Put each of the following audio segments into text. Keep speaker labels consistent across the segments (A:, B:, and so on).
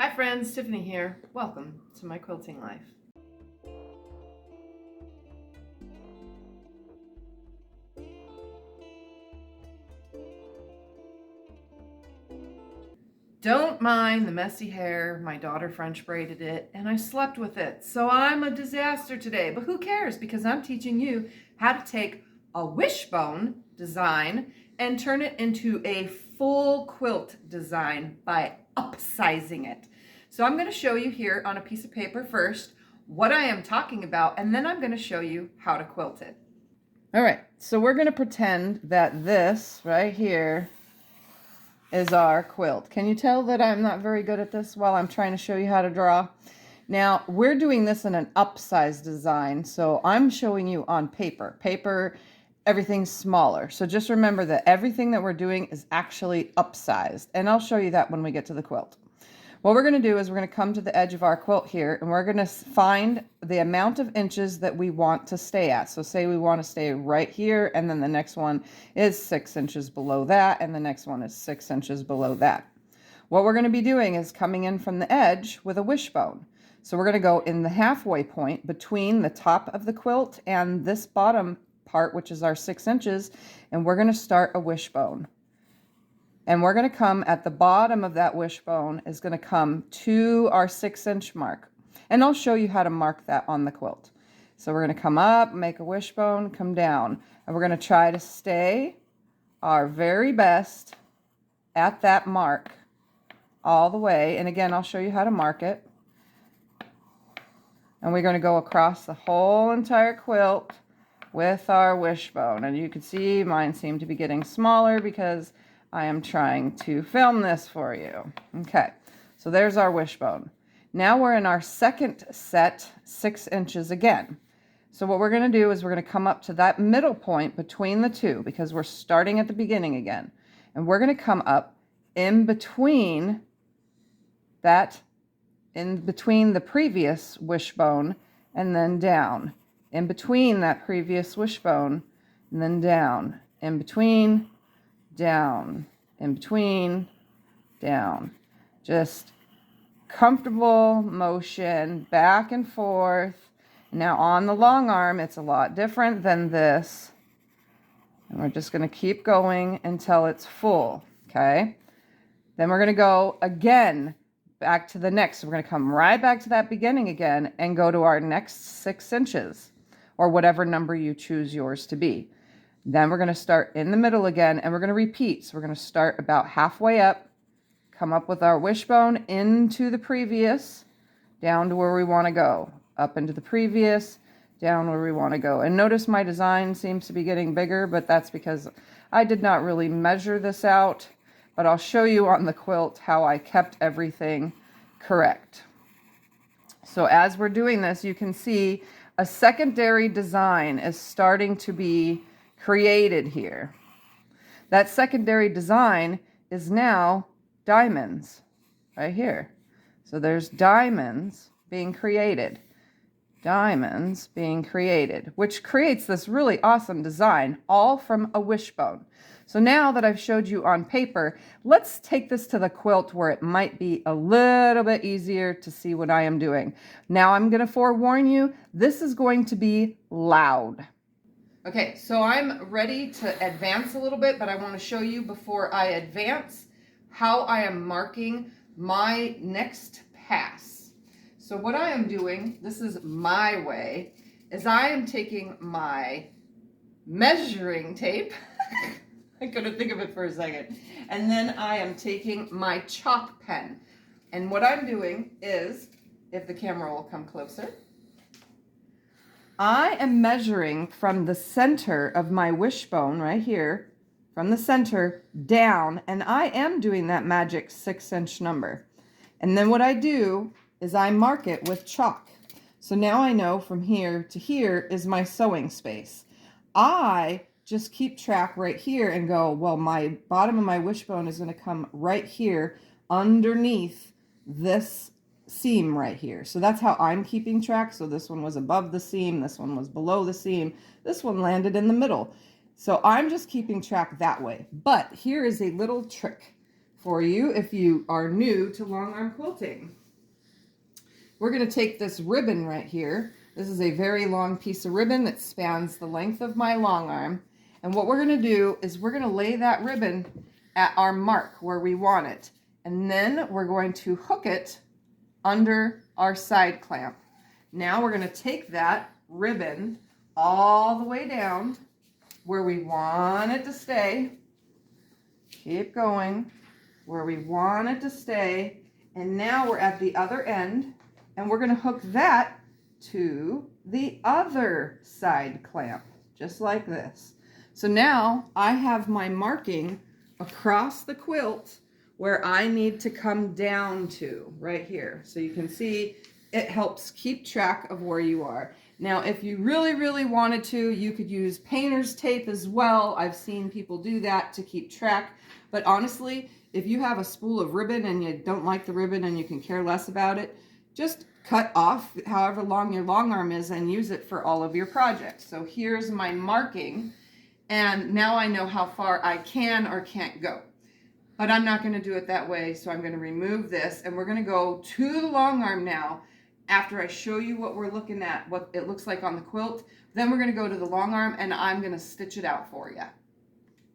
A: Hi friends, Tiffany here. Welcome to my quilting life. Don't mind the messy hair. My daughter French braided it and I slept with it. So I'm a disaster today, but who cares? Because I'm teaching you how to take a wishbone design and turn it into a full quilt design by upsizing it. So I'm going to show you here on a piece of paper first what I am talking about, and then I'm going to show you how to quilt it. All right, so we're going to pretend that this right here is our quilt. Can you tell that I'm not very good at this while I'm trying to show you how to draw? Now, we're doing this in an upsized design, so I'm showing you on paper. Paper, everything's smaller. So just remember that everything that we're doing is actually upsized, and I'll show you that when we get to the quilt. What we're going to do is we're going to come to the edge of our quilt here, and we're going to find the amount of inches that we want to stay at. So say we want to stay right here, and then the next one is 6 inches below that, and the next one is 6 inches below that. What we're going to be doing is coming in from the edge with a wishbone. So we're going to go in the halfway point between the top of the quilt and this bottom part, which is our 6 inches, and we're going to start a wishbone. And we're going to come at the bottom of that wishbone is going to come to our 6-inch mark. And I'll show you how to mark that on the quilt. So we're going to come up, make a wishbone, come down. And we're going to try to stay our very best at that mark all the way. And again, I'll show you how to mark it. And we're going to go across the whole entire quilt with our wishbone. And you can see mine seem to be getting smaller because I am trying to film this for you. Okay, so there's our wishbone. Now we're in our second set, 6 inches again. So what we're going to do is we're going to come up to that middle point between the two because we're starting at the beginning again. And we're going to come up in between that, in between the previous wishbone and then down. In between that previous wishbone and then down. In between, down, in between, down. Just comfortable motion back and forth. Now on the long arm, it's a lot different than this. And we're just going to keep going until it's full, okay? Then we're going to go again back to the next. So we're going to come right back to that beginning again and go to our next 6 inches or whatever number you choose yours to be. Then we're going to start in the middle again, and we're going to repeat. So we're going to start about halfway up, come up with our wishbone into the previous, down to where we want to go, up into the previous, down where we want to go. And notice my design seems to be getting bigger, but that's because I did not really measure this out, but I'll show you on the quilt how I kept everything correct. So as we're doing this, you can see a secondary design is starting to be created here. That secondary design is now diamonds right here. So there's diamonds being created. Diamonds being created, which creates this really awesome design, all from a wishbone. So now that I've showed you on paper, let's take this to the quilt where it might be a little bit easier to see what I am doing. Now I'm going to forewarn you, this is going to be loud. Okay, so I'm ready to advance a little bit, but I want to show you before I advance how I am marking my next pass. So what I am doing, this is my way, is I am taking my measuring tape, I couldn't think of it for a second, and then I am taking my chalk pen. And what I'm doing is, if the camera will come closer, I am measuring from the center of my wishbone right here, from the center down, and I am doing that magic 6-inch number. And then what I do is I mark it with chalk. So now I know from here to here is my sewing space. I just keep track right here and go, well, my bottom of my wishbone is going to come right here underneath this seam right here. So that's how I'm keeping track. So this one was above the seam, this one was below the seam, this one landed in the middle. So I'm just keeping track that way. But here is a little trick for you if you are new to long arm quilting. We're going to take this ribbon right here. This is a very long piece of ribbon that spans the length of my long arm. And what we're going to do is we're going to lay that ribbon at our mark where we want it. And then we're going to hook it under our side clamp. Now we're going to take that ribbon all the way down where we want it to stay. Keep going where we want it to stay. And now we're at the other end, and we're going to hook that to the other side clamp, just like this. So now I have my marking across the quilt where I need to come down to, right here. So you can see it helps keep track of where you are. Now, if you really, really wanted to, you could use painter's tape as well. I've seen people do that to keep track. But honestly, if you have a spool of ribbon and you don't like the ribbon and you can care less about it, just cut off however long your long arm is and use it for all of your projects. So here's my marking, and now I know how far I can or can't go. But I'm not going to do it that way, so I'm going to remove this, and we're going to go to the long arm now. After I show you what we're looking at, what it looks like on the quilt, then we're going to go to the long arm and I'm going to stitch it out for you.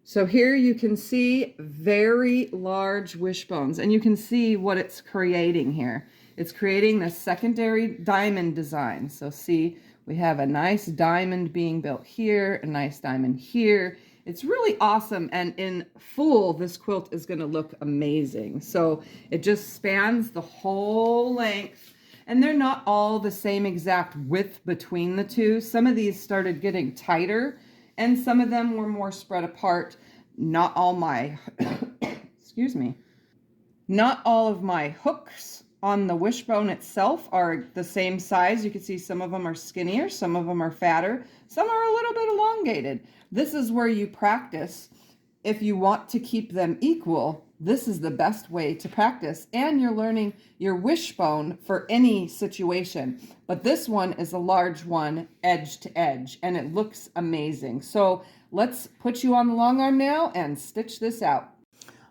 A: So here you can see very large wishbones, and you can see what it's creating here. It's creating the secondary diamond design. So see, we have a nice diamond being built here, a nice diamond here. It's really awesome, and in full, this quilt is going to look amazing. So it just spans the whole length. And they're not all the same exact width between the two. Some of these started getting tighter and some of them were more spread apart. Not all my, excuse me, not all of my hooks on the wishbone itself are the same size. You can see some of them are skinnier, some of them are fatter, some are a little bit elongated. This is where you practice. If you want to keep them equal, this is the best way to practice, and you're learning your wishbone for any situation. But this one is a large one, edge to edge, and it looks amazing. So let's put you on the long arm now and stitch this out.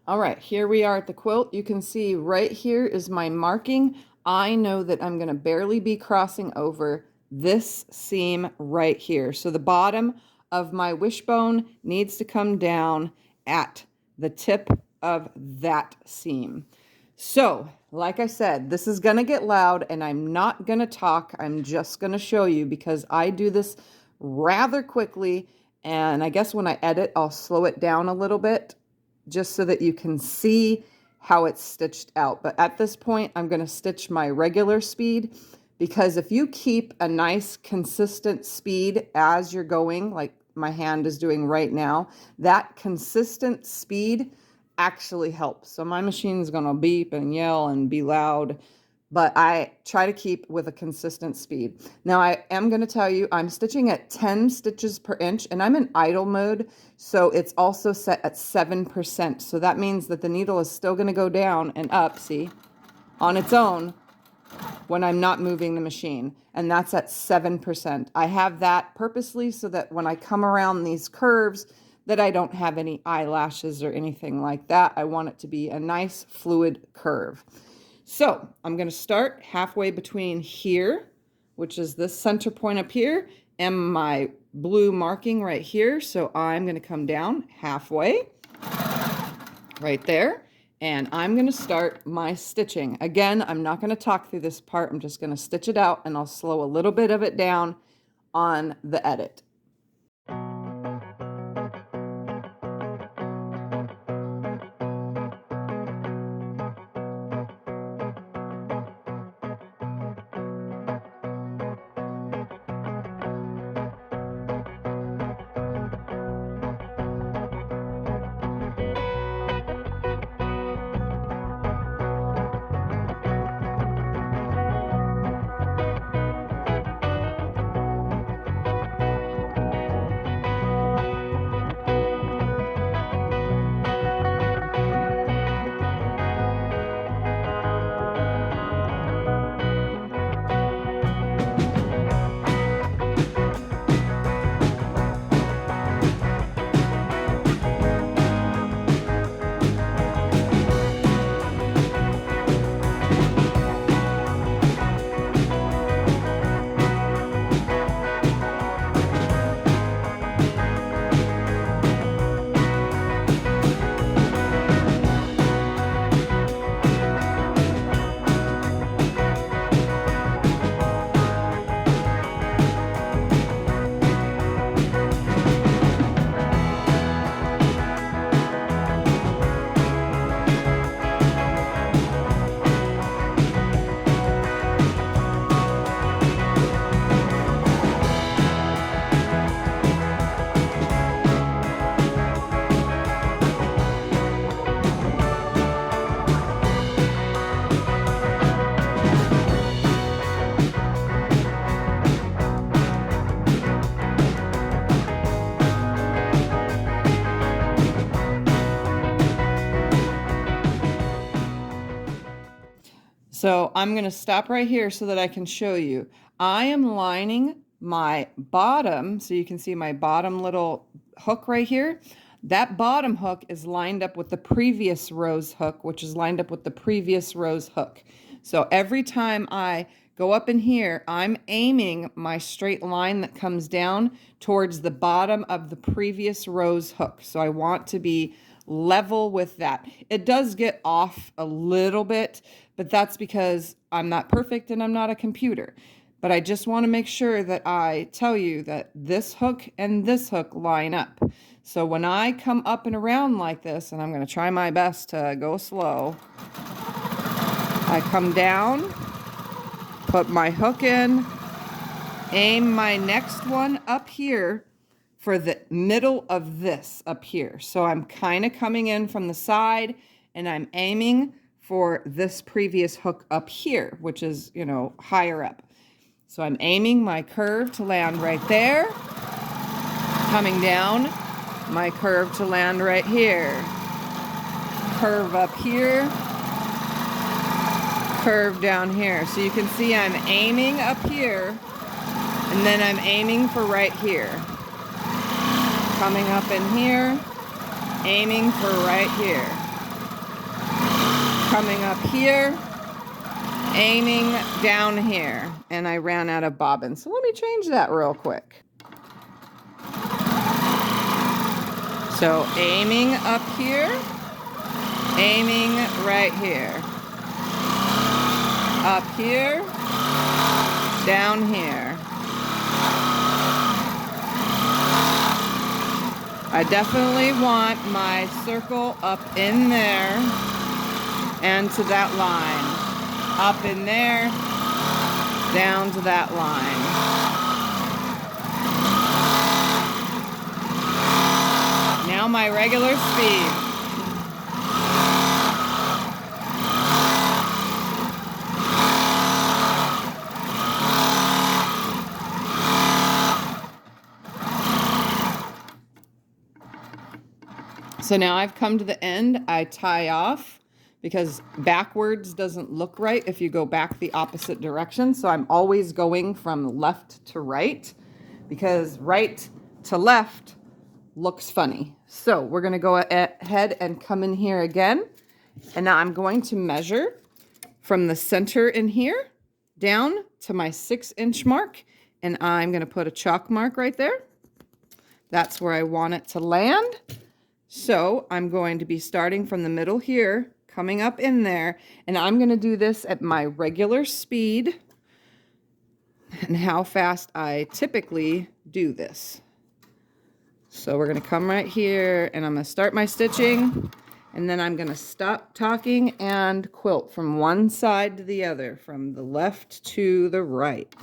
A: All right, here we are at the quilt. You can see right here is my marking. I know that I'm going to barely be crossing over this seam right here. So the bottom of my wishbone needs to come down at the tip of that seam. So, like I said, this is going to get loud and I'm not going to talk. I'm just going to show you because I do this rather quickly, and I guess when I edit, I'll slow it down a little bit just so that you can see how it's stitched out. But at this point, I'm going to stitch my regular speed, because if you keep a nice consistent speed as you're going, like my hand is doing right now, that consistent speed actually helps. So my machine is going to beep and yell and be loud, but I try to keep with a consistent speed. Now I am going to tell you I'm stitching at 10 stitches per inch, and I'm in idle mode, so it's also set at 7%. So that means that the needle is still going to go down and up, see, on its own when I'm not moving the machine, and that's at 7%. I have that purposely so that when I come around these curves that I don't have any eyelashes or anything like that. I want it to be a nice fluid curve. So I'm going to start halfway between here, which is this center point up here, and my blue marking right here. So I'm going to come down halfway right there, and I'm going to start my stitching. Again, I'm not going to talk through this part. I'm just going to stitch it out, and I'll slow a little bit of it down on the edit. So I'm going to stop right here so that I can show you. I am lining my bottom, so you can see my bottom little hook right here. That bottom hook is lined up with the previous row's hook, which is lined up with the previous row's hook. So every time I go up in here, I'm aiming my straight line that comes down towards the bottom of the previous row's hook. So I want to be level with that. It does get off a little bit, but that's because I'm not perfect and I'm not a computer. But I just want to make sure that I tell you that this hook and this hook line up. So when I come up and around like this, and I'm going to try my best to go slow, I come down, put my hook in, aim my next one up here for the middle of this up here. So I'm kind of coming in from the side and I'm aiming for this previous hook up here, which is, you know, higher up. So I'm aiming my curve to land right there, coming down, my curve to land right here, curve up here, curve down here. So you can see I'm aiming up here and then I'm aiming for right here. Coming up in here, aiming for right here. Coming up here, aiming down here. And I ran out of bobbins. So let me change that real quick. So aiming up here, aiming right here. Up here, down here. I definitely want my circle up in there and to that line. Up in there, down to that line. Now my regular speed. So now I've come to the end. I tie off because backwards doesn't look right if you go back the opposite direction. So I'm always going from left to right because right to left looks funny. So we're going to go ahead and come in here again. And now I'm going to measure from the center in here down to my 6-inch mark. And I'm going to put a chalk mark right there. That's where I want it to land. So I'm going to be starting from the middle here, coming up in there, and I'm going to do this at my regular speed and how fast I typically do this. So we're going to come right here and I'm going to start my stitching and then I'm going to stop talking and quilt from one side to the other, from the left to the right.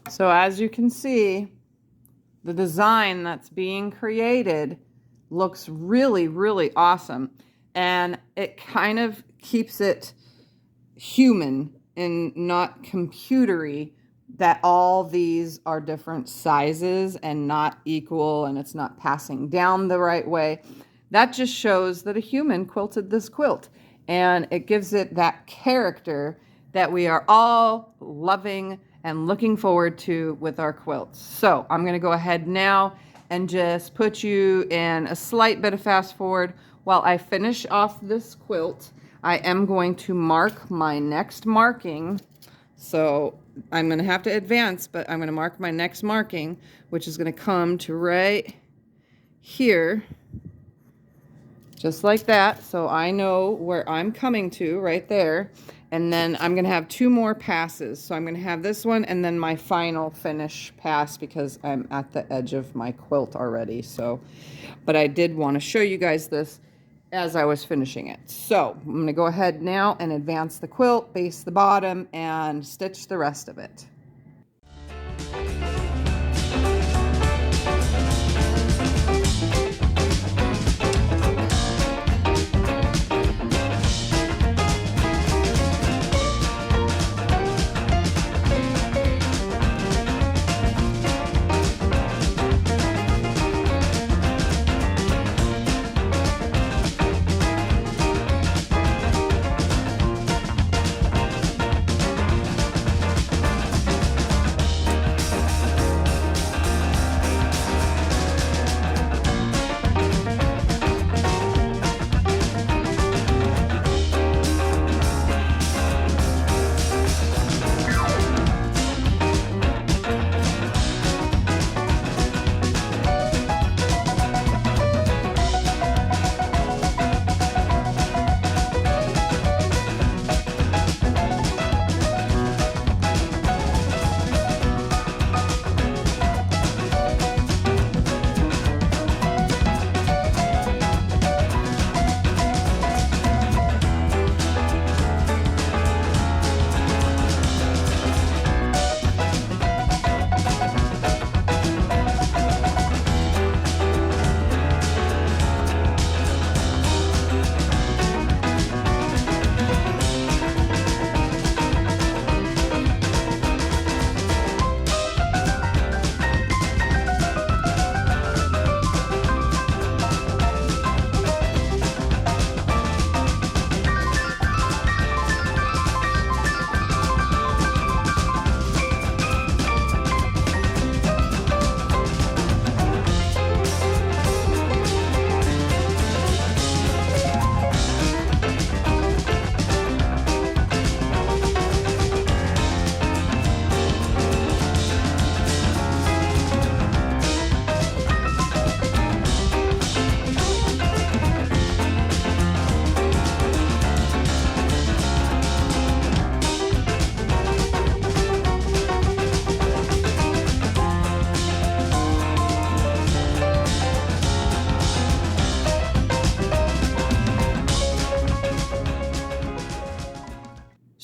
A: So as you can see, the design that's being created looks really, really awesome. And it kind of keeps it human and not computery, that all these are different sizes and not equal, and it's not passing down the right way. That just shows that a human quilted this quilt, and it gives it that character that we are all loving and looking forward to with our quilts. So I'm going to go ahead now and just put you in a slight bit of fast forward while I finish off this quilt. I am going to mark my next marking. So I'm going to have to advance, but I'm going to mark my next marking, which is going to come to right here, just like that. So I know where I'm coming to right there. And then I'm going to have 2 more passes. So I'm going to have this one and then my final finish pass, because I'm at the edge of my quilt already. So, but I did want to show you guys this as I was finishing it. So I'm going to go ahead now and advance the quilt, base the bottom, and stitch the rest of it.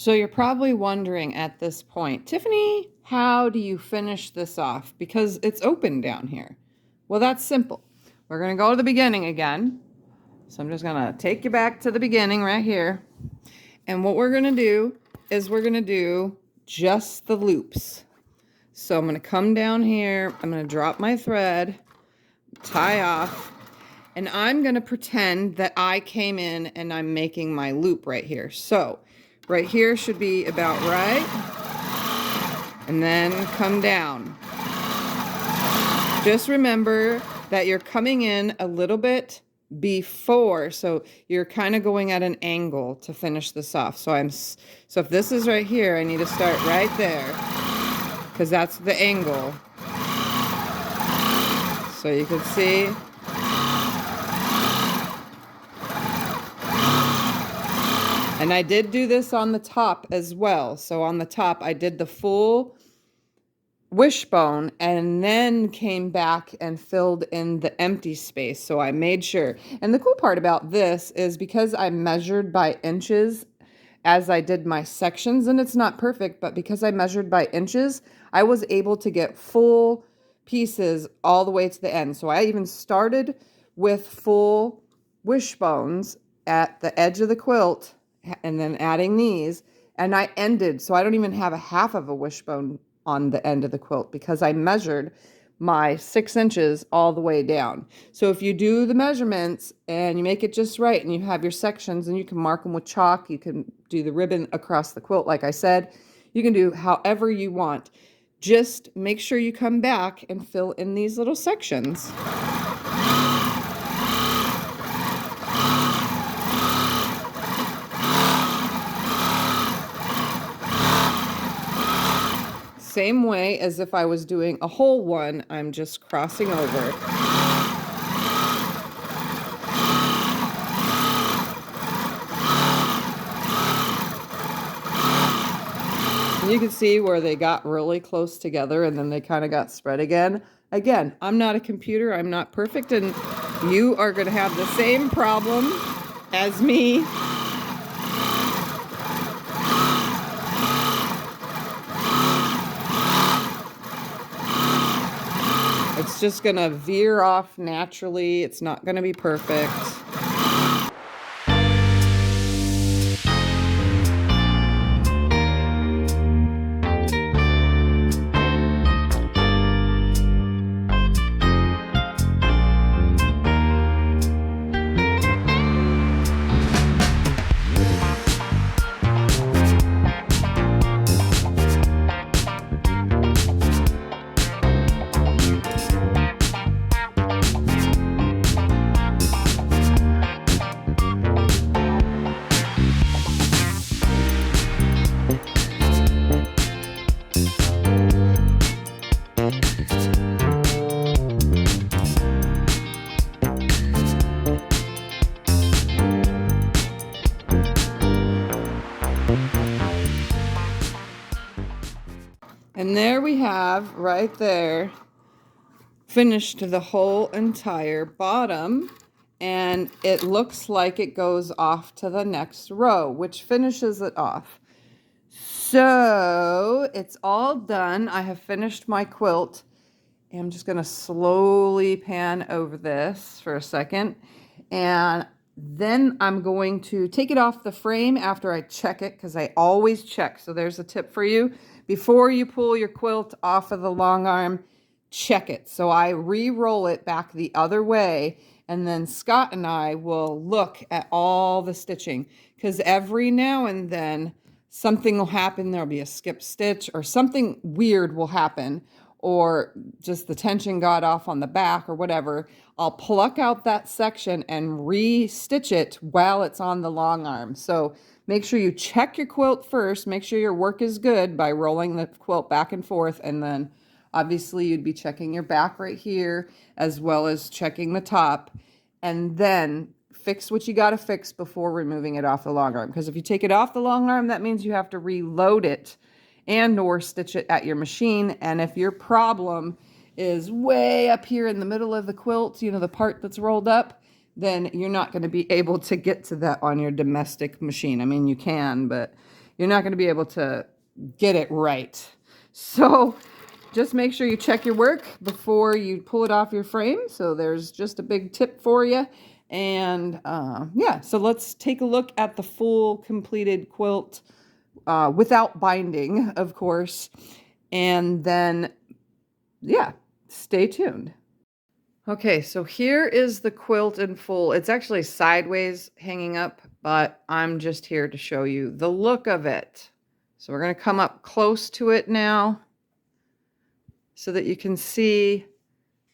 A: So you're probably wondering at this point, Tiffany, how do you finish this off? Because it's open down here. Well, that's simple. We're going to go to the beginning again. So I'm just going to take you back to the beginning right here. And what we're going to do is we're going to do just the loops. So I'm going to come down here. I'm going to drop my thread, tie off, and I'm going to pretend that I came in and I'm making my loop right here. So right here should be about right, and then come down. Just remember that you're coming in a little bit before, so you're kind of going at an angle to finish this off. So if this is right here, I need to start right there because that's the angle. So you can see. And I did do this on the top as well. So on the top, I did the full wishbone and then came back and filled in the empty space. So I made sure. And the cool part about this is because I measured by inches as I did my sections, and it's not perfect, but because I measured by inches, I was able to get full pieces all the way to the end. So I even started with full wishbones at the edge of the quilt and then adding these, and I ended, so I don't even have a half of a wishbone on the end of the quilt because I measured my 6 inches all the way down. So if you do the measurements and you make it just right and you have your sections and you can mark them with chalk, you can do the ribbon across the quilt like I said, you can do however you want. Just make sure you come back and fill in these little sections. Same way as if I was doing a whole one, I'm just crossing over. And you can see where they got really close together and then they kind of got spread again. Again, I'm not a computer, I'm not perfect, and you are going to have the same problem as me. It's just going to veer off naturally. It's not going to be perfect. And there we have, right there, finished the whole entire bottom. And it looks like it goes off to the next row, which finishes it off. So it's all done. I have finished my quilt. I'm just going to slowly pan over this for a second. And then I'm going to take it off the frame after I check it, because I always check. So there's a tip for you. Before you pull your quilt off of the long arm, check it. So I re-roll it back the other way, and then Scott and I will look at all the stitching, because every now and then something will happen. There'll be a skip stitch or something weird will happen, or just the tension got off on the back or whatever. I'll pluck out that section and re-stitch it while it's on the long arm. So make sure you check your quilt first. Make sure your work is good by rolling the quilt back and forth. And then obviously you'd be checking your back right here as well as checking the top. And then fix what you got to fix before removing it off the long arm. Because if you take it off the long arm, that means you have to reload it and or stitch it at your machine. And if your problem is way up here in the middle of the quilt, you know, the part that's rolled up, then you're not going to be able to get to that on your domestic machine. I mean, you can, but you're not going to be able to get it right. So just make sure you check your work before you pull it off your frame. So there's just a big tip for you. And yeah, so let's take a look at the full completed quilt without binding, of course. And then, yeah, stay tuned. Okay, so here is the quilt in full. It's actually sideways hanging up, but I'm just here to show you the look of it. So we're going to come up close to it now so that you can see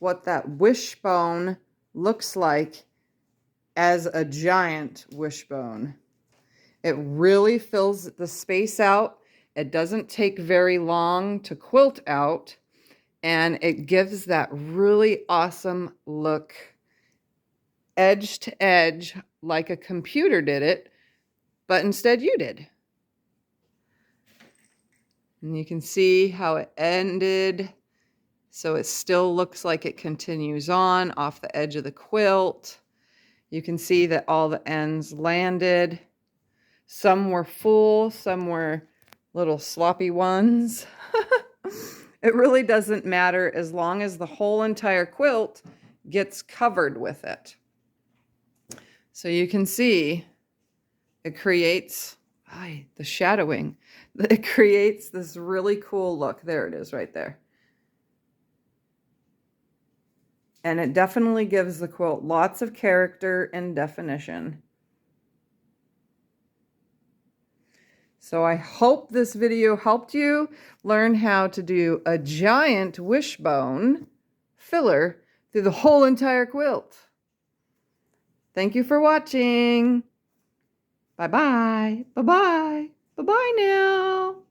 A: what that wishbone looks like as a giant wishbone. It really fills the space out. It doesn't take very long to quilt out, and it gives that really awesome look, edge to edge, like a computer did it, but instead you did. And you can see how it ended. So it still looks like it continues on off the edge of the quilt. You can see that all the ends landed. Some were full, some were little sloppy ones. It really doesn't matter as long as the whole entire quilt gets covered with it. So you can see it creates the shadowing. It creates this really cool look. There it is right there. And it definitely gives the quilt lots of character and definition. So I hope this video helped you learn how to do a giant wishbone filler through the whole entire quilt. Thank you for watching. Bye-bye. Bye-bye. Bye-bye now.